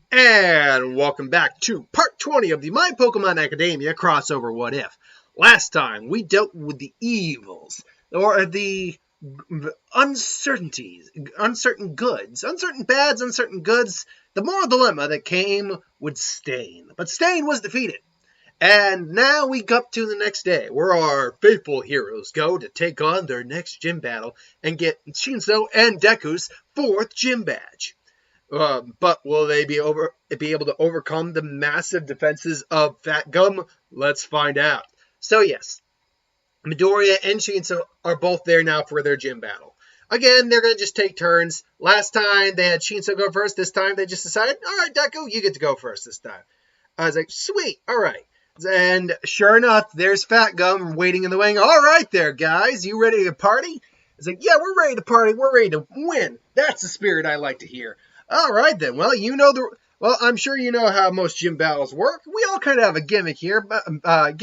And welcome back to part 20 of the My Pokemon Academia crossover What If. Last time we dealt with the evils, or the uncertainties, uncertain goods, uncertain bads, uncertain goods, the moral dilemma that came with Stain. But Stain was defeated. And now we go up to the next day, where our faithful heroes go to take on their next gym battle and get Shinso and Deku's 4th gym badge. But will they be able to overcome the massive defenses of Fat Gum? Let's find out. So yes, Midoriya and Shinso are both there now for their gym battle. Again, they're going to just take turns. Last time they had Shinso go first. This time they just decided, all right, Deku, you get to go first this time. I was like, sweet, all right. And sure enough, there's Fat Gum waiting in the wing. All right there, guys, you ready to party? It's like, yeah, we're ready to party. We're ready to win. That's the spirit I like to hear. All right, then. Well, I'm sure you know how most gym battles work. We all kind of have a gimmick here, but I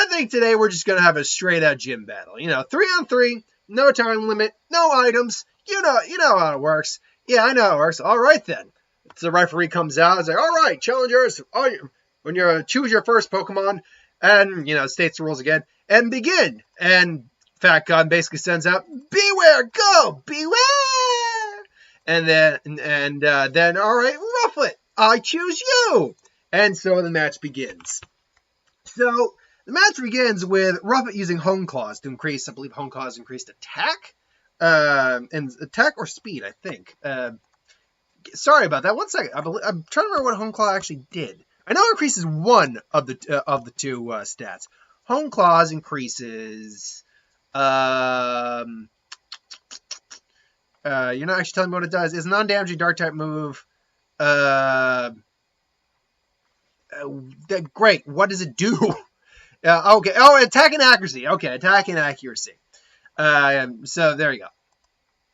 think today we're just gonna have a straight-out gym battle. 3-on-3, no time limit, no items. You know how it works. Yeah, I know how it works. All right, then. So the referee comes out. It's like, all right, challengers, when you choose your first Pokemon, and states the rules again, and begin. And Fat Gun basically sends out, Bewear, go, Bewear. And then, all right, Rufflet, I choose you. And so the match begins. So the match begins with Rufflet using Hone Claws to increase, I believe Hone Claws increased attack, and attack or speed, I think. Sorry about that. 1 second. I'm trying to remember what Hone Claw actually did. I know it increases one of the two stats. Hone Claws increases. You're not actually telling me what it does. It's a non-damaging Dark-type move. Great. What does it do? Okay. Oh, attack and accuracy. Okay, attack and accuracy. So there you go.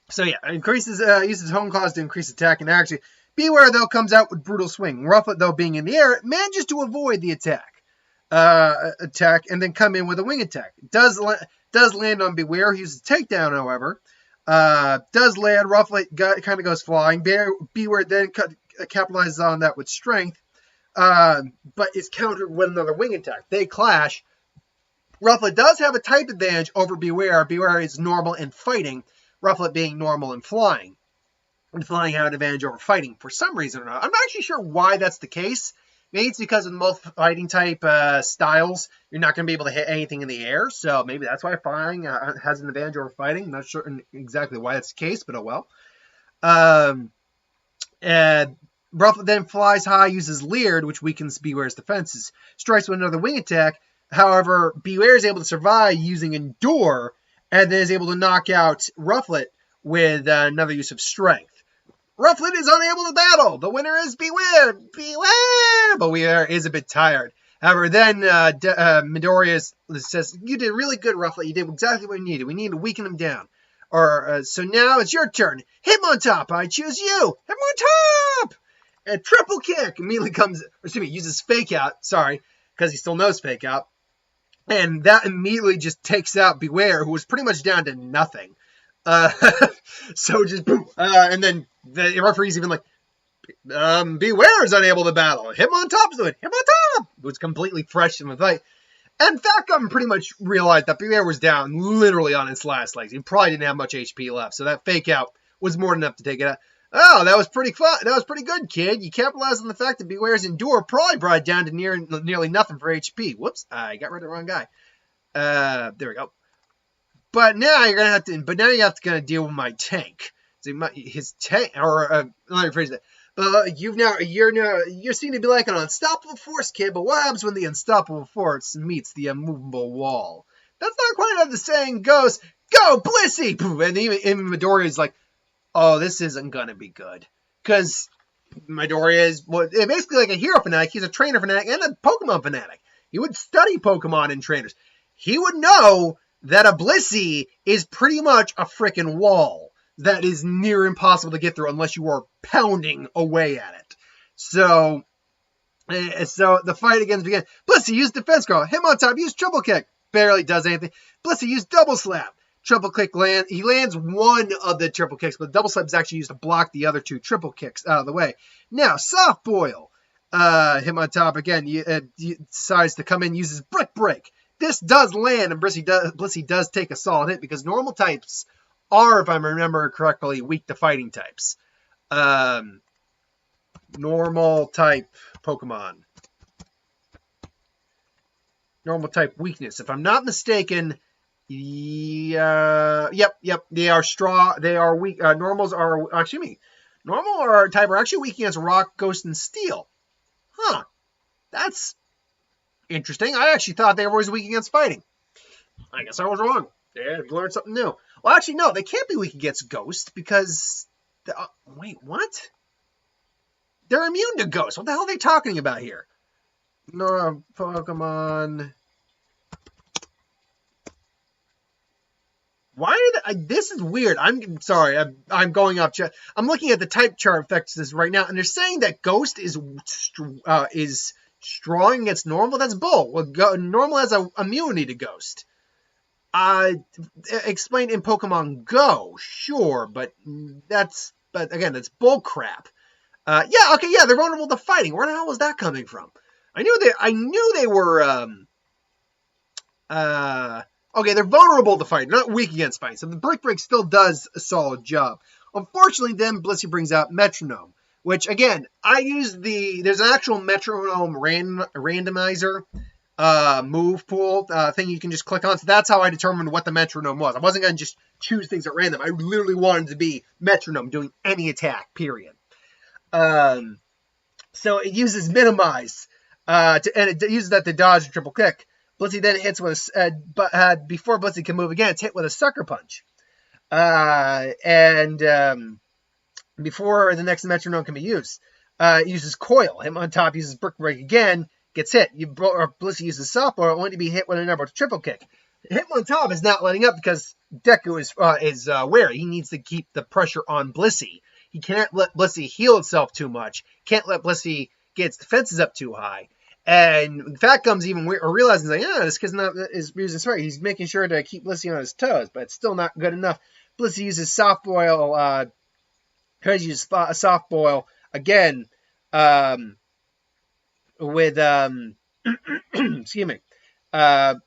So yeah, uses Hone Claws to increase attack and accuracy. Bewear, though, comes out with Brutal Swing. Rufflet, though, being in the air, manages to avoid the attack, and then come in with a wing attack. Does land on Bewear. He uses Takedown, however. Does land. Rufflet kind of goes flying. Bewear then capitalizes on that with strength, but is countered with another wing attack. They clash. Rufflet does have a type advantage over Bewear. Bewear is normal in fighting. Rufflet being normal in flying. And flying have an advantage over fighting for some reason or not. I'm not actually sure why that's the case. Maybe it's because of most fighting type styles, you're not going to be able to hit anything in the air. So maybe that's why flying has an advantage over fighting. I'm not sure exactly why that's the case, but oh well. And Rufflet then flies high, uses Leered, which weakens Bewear's defenses. Strikes with another wing attack. However, Bewear is able to survive using Endure, and then is able to knock out Rufflet with another use of Strength. Rufflet is unable to battle. The winner is Bewear. Bewear! But Bewear is a bit tired. However, then Midoriya says, you did really good, Rufflet. You did exactly what we needed. We need to weaken him down. So now it's your turn. Hitmontop, I choose you. Hitmontop! And triple kick immediately uses Fake Out. Sorry, because he still knows Fake Out. And that immediately just takes out Bewear, who was pretty much down to nothing. So just boom. And then the referee's even like, Bewear is unable to battle. Hitmontop's doing Hitmontop! It was completely fresh in the fight. And Fat Gum pretty much realized that Bewear was down literally on its last legs. He probably didn't have much HP left, so that Fake Out was more than enough to take it out. Oh, that was pretty fun. That was pretty good, kid. You capitalized on the fact that Bewear's Endure probably brought it down to nearly nothing for HP. Whoops, I got rid of the wrong guy. There we go. But now you have to deal with my tank. So his tank, or let me rephrase that. But you seem to be like an unstoppable force, kid. But what happens when the unstoppable force meets the immovable wall? That's not quite how the saying goes. Go, Blissey! And even Midoriya is like, oh, this isn't gonna be good, because Midoriya is basically like a hero fanatic. He's a trainer fanatic and a Pokemon fanatic. He would study Pokemon and trainers. He would know that a Blissey is pretty much a freaking wall that is near impossible to get through unless you are pounding away at it. So the fight again begins. Blissey used defense curl. Hitmontop used triple kick. Barely does anything. Blissey used double slap. Triple kick he lands one of the triple kicks, but the double slap is actually used to block the other two triple kicks out of the way. Now, soft boil. Hitmontop again decides to come in, uses Brick Break. This does land, and Blissey does take a solid hit because normal types are, if I remember correctly, weak to fighting types. Normal type Pokemon. Normal type weakness. If I'm not mistaken, yep, they are strong. They are weak. Normals are, normal type are actually weak against Rock, Ghost, and Steel. Huh. That's interesting. I actually thought they were always weak against fighting. I guess I was wrong. Yeah, I've learned something new. Well, actually, no, they can't be weak against Ghost because... wait, what? They're immune to Ghost. What the hell are they talking about here? No, Pokemon... Why are they... this is weird. I'm sorry. I'm going up. I'm looking at the type chart effects right now, and they're saying that Ghost is strong against Normal. That's bull. Well, Normal has an immunity to Ghost. Explained in Pokemon Go, sure, but again, that's bull crap. Yeah, they're vulnerable to fighting. Where the hell was that coming from? I knew they were, okay, they're vulnerable to fighting, not weak against fighting. So the Brick Break still does a solid job. Unfortunately, then Blissey brings out Metronome, which again, there's an actual Metronome randomizer move pool thing you can just click on. So that's how I determined what the Metronome was. I wasn't going to just choose things at random. I literally wanted to be Metronome doing any attack, period. So it uses Minimize, and it uses that to dodge a triple kick. Blissey then hits with before Blissey can move again, it's hit with a Sucker Punch. Before the next Metronome can be used, it uses Coil. Hitmontop uses Brick Break again, gets hit. Blissey uses Softball, only to be hit with another triple kick. Hitmontop is not letting up because Deku is wary. He needs to keep the pressure on Blissey. He can't let Blissey heal itself too much. Can't let Blissey get its defenses up too high. And the fact comes even realizing this kid's not is using smart. He's making sure to keep Blissey on his toes, but it's still not good enough. Blissey uses Soft Boil. Tries to use a Soft Boil again with excuse me,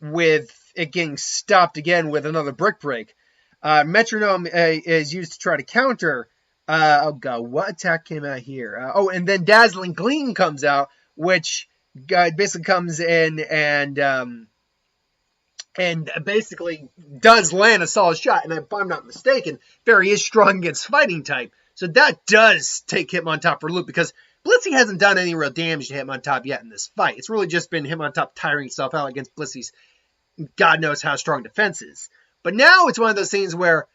with it getting stopped again with another Brick Break. Metronome is used to try to counter. Oh god, what attack came out here? And then Dazzling Gleam comes out, which basically comes in and basically does land a solid shot. And if I'm not mistaken, Fairy is strong against fighting type, so that does take Hitmontop for a loop because Blissey hasn't done any real damage to Hitmontop yet in this fight. It's really just been Hitmontop tiring itself out against Blissey's God knows how strong defenses. But now it's one of those things where,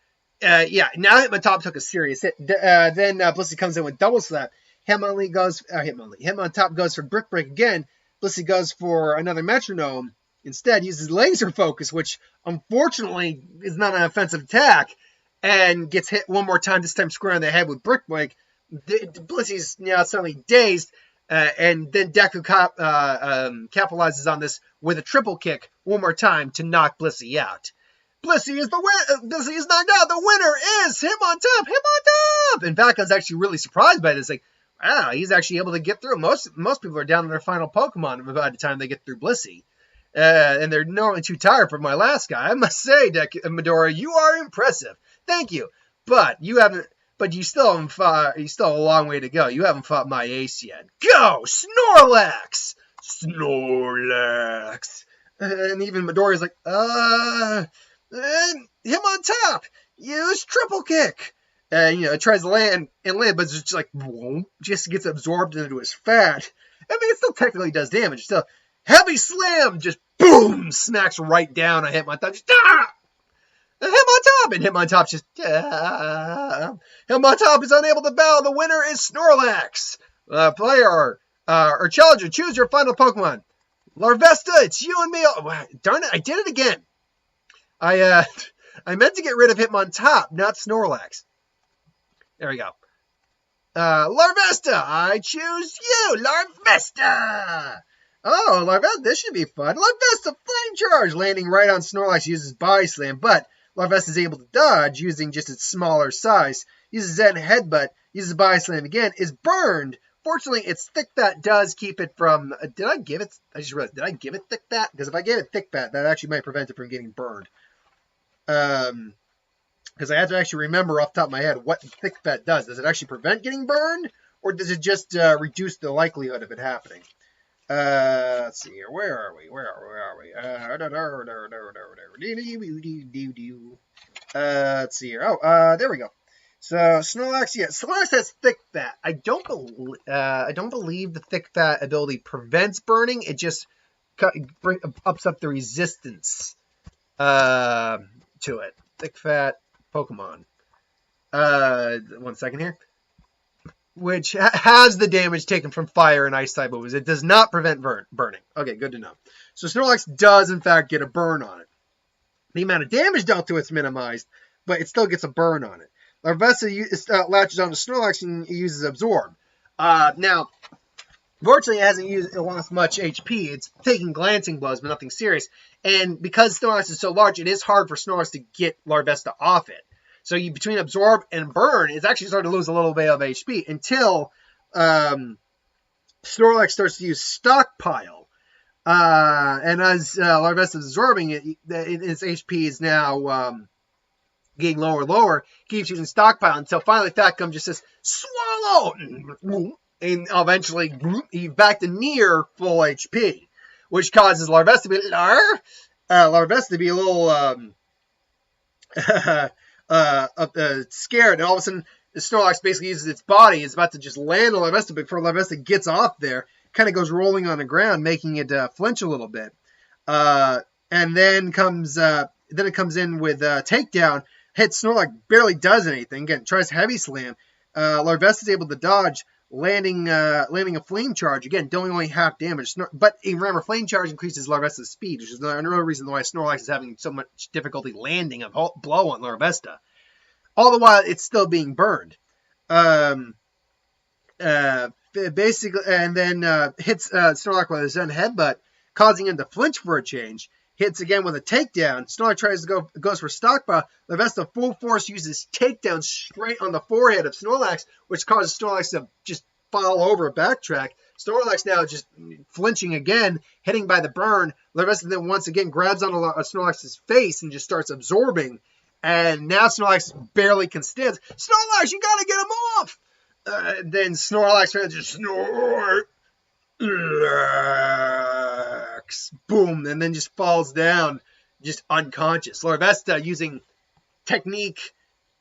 now Hitmontop took a serious hit. Then Blissey comes in with Double Slap. Hitmontop goes for Brick Break again. Blissey goes for another Metronome. Instead, uses Laser Focus, which unfortunately is not an offensive attack, and gets hit one more time, this time square on the head with Brick Break. Blissey's now suddenly dazed, and then Deku capitalizes on this with a triple kick one more time to knock Blissey out. Blissey is Blissey is knocked out. The winner is Hitmontop. Hitmontop. In fact, I was actually really surprised by this. Like, wow, he's actually able to get through. Most people are down to their final Pokemon by the time they get through Blissey. And they're normally too tired for my last guy. I must say, Midori, you are impressive. Thank you. But you still haven't fought. You still have a long way to go. You haven't fought my ace yet. Go, Snorlax! Snorlax! And even Midori's like, Hitmontop! Use triple kick! And, it tries to land, but it's just like, boom, just gets absorbed into his fat. I mean, it still technically does damage. Still, heavy slam, just boom, smacks right down on Hitmontop. Just, Hitmontop! And Hitmontop's just, Hitmontop is unable to battle. The winner is Snorlax. Player, or challenger, choose your final Pokemon. Larvesta, it's you and me. Oh, darn it, I did it again. I meant to get rid of Hitmontop, not Snorlax. There we go. Larvesta, I choose you, Larvesta. Oh, Larvesta, this should be fun. Larvesta, Flame Charge, landing right on Snorlax, uses Body Slam, but Larvesta is able to dodge using just its smaller size. Uses Zen Headbutt, uses Body Slam again, is burned. Fortunately, its Thick Fat does keep it from... I just realized, did I give it Thick Fat? Because if I gave it Thick Fat, that actually might prevent it from getting burned. Because I have to actually remember off the top of my head what Thick Fat does. Does it actually prevent getting burned? Or does it just reduce the likelihood of it happening? Let's see here. Where are we? Let's see here. Oh, there we go. So Snorlax, yeah, Snorlax has Thick Fat. I don't believe the Thick Fat ability prevents burning. It just ups up the resistance to it. Thick Fat Pokemon. 1 second here. Which has the damage taken from fire and ice type moves. It does not prevent burning. Okay, good to know. So Snorlax does, in fact, get a burn on it. The amount of damage dealt to it's minimized, but it still gets a burn on it. Larvesta latches onto Snorlax and uses Absorb. Now, fortunately, it lost much HP. It's taking glancing blows, but nothing serious. And because Snorlax is so large, it is hard for Snorlax to get Larvesta off it. So between Absorb and Burn, it's actually starting to lose a little bit of HP until Snorlax starts to use Stockpile. And as Larvesta is absorbing it, its HP is now getting lower and lower. Keeps using Stockpile until finally Fatgum just says, swallow! And eventually he's back to near full HP, which causes Larvesta to be a little scared, and all of a sudden the Snorlax basically uses its body. It's about to just land on Larvesta, but before Larvesta gets off there, kind of goes rolling on the ground, making it flinch a little bit. And then it comes in with Takedown, hits Snorlax, barely does anything. Again, tries Heavy Slam. Larvesta is able to dodge, landing a Flame Charge. Again, doing only half damage. But remember, Flame Charge increases Larvesta's speed, which is another reason why Snorlax is having so much difficulty landing a blow on Larvesta. All the while, it's still being burned. Basically, and then hits Snorlax with a Zen Headbutt, causing him to flinch for a change. Hits again with a Takedown. Snorlax tries to goes for Stockpile. Larvesta full force uses Takedown straight on the forehead of Snorlax, which causes Snorlax to just fall over, backtrack. Snorlax now just flinching again, hitting by the burn. Larvesta then once again grabs onto Snorlax's face and just starts absorbing. And now Snorlax barely can stand. Snorlax, you gotta get him off! Then Snorlax tries to snort. Boom, and then just falls down, just unconscious. Larvesta, using technique,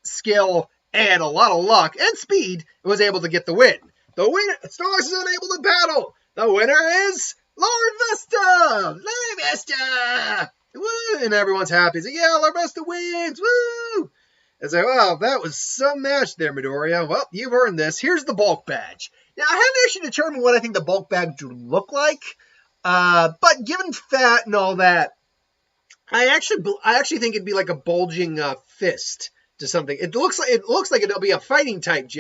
skill, and a lot of luck and speed, was able to get the win. The winner, Snorlax is unable to battle. The winner is Larvesta! Larvesta! Woo! And everyone's happy. It's like, yeah, Larvesta wins! Woo! It's like, well, that was some match there, Midoriya. Well, you've earned this. Here's the bulk badge. Now, I haven't actually determined what I think the bulk badge would look like. But given fat and all that, I actually think it'd be like a bulging fist to something. It looks like it'll be a fighting type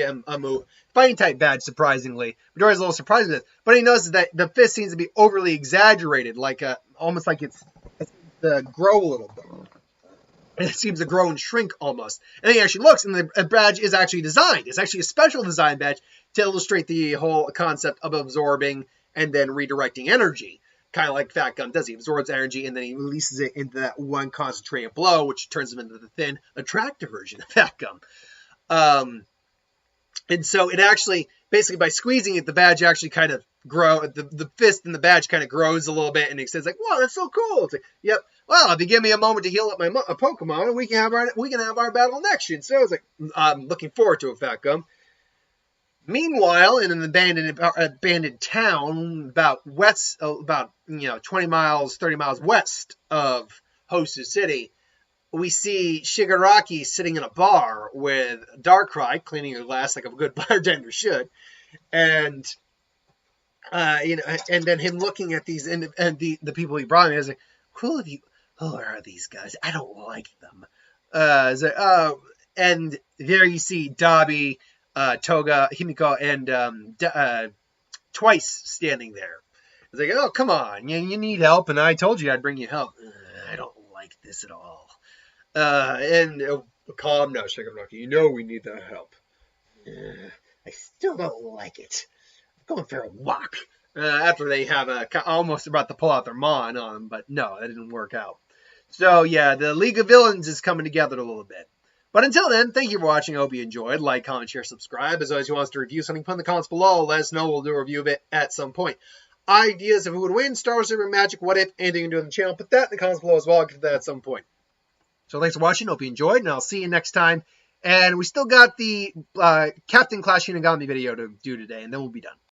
fighting type badge. Surprisingly, Midoriya's a little surprised with this, but he notices that the fist seems to be overly exaggerated, like almost like it's to grow a little bit. It seems to grow and shrink almost. And then he actually looks, and the badge is actually designed. It's actually a special design badge to illustrate the whole concept of absorbing and then redirecting energy. Kind of like Fatgum does. He absorbs energy, and then he releases it into that one concentrated blow, which turns him into the thin, attractive version of Fatgum. And so it actually, basically by squeezing it, the badge actually kind of the fist and the badge kind of grows a little bit, and he says like, "Wow, that's so cool!" It's like, "Yep. Well, if you give me a moment to heal up my Pokemon, and we can have our battle next year." And so I was like, "I'm looking forward to it, Fatgum." Meanwhile, in an abandoned town about 20 miles, 30 miles west of Hosu City, we see Shigaraki sitting in a bar with Darkrai cleaning her glass like a good bartender should, and and then him looking at these and the people he brought in, he's like, who are these guys? I don't like them. And there you see Dabi, Toga, Himiko, and Twice standing there. It's like, oh, come on, you need help, and I told you I'd bring you help. I don't like this at all. Calm now, Shigeruki. You know we need the help. I still don't like it. I'm going for a walk. After they have almost about to pull out their Mon on them, but no, that didn't work out. So yeah, the League of Villains is coming together a little bit. But until then, thank you for watching. I hope you enjoyed. Like, comment, share, subscribe. As always, if you want us to review something, put in the comments below. Let us know. We'll do a review of it at some point. Ideas of who would win, Star Wars, Super Magic, what if, anything you can do on the channel. Put that in the comments below as well. I'll get to that at some point. So thanks for watching. Hope you enjoyed, and I'll see you next time. And we still got the Captain Clash Shinigami video to do today, and then we'll be done.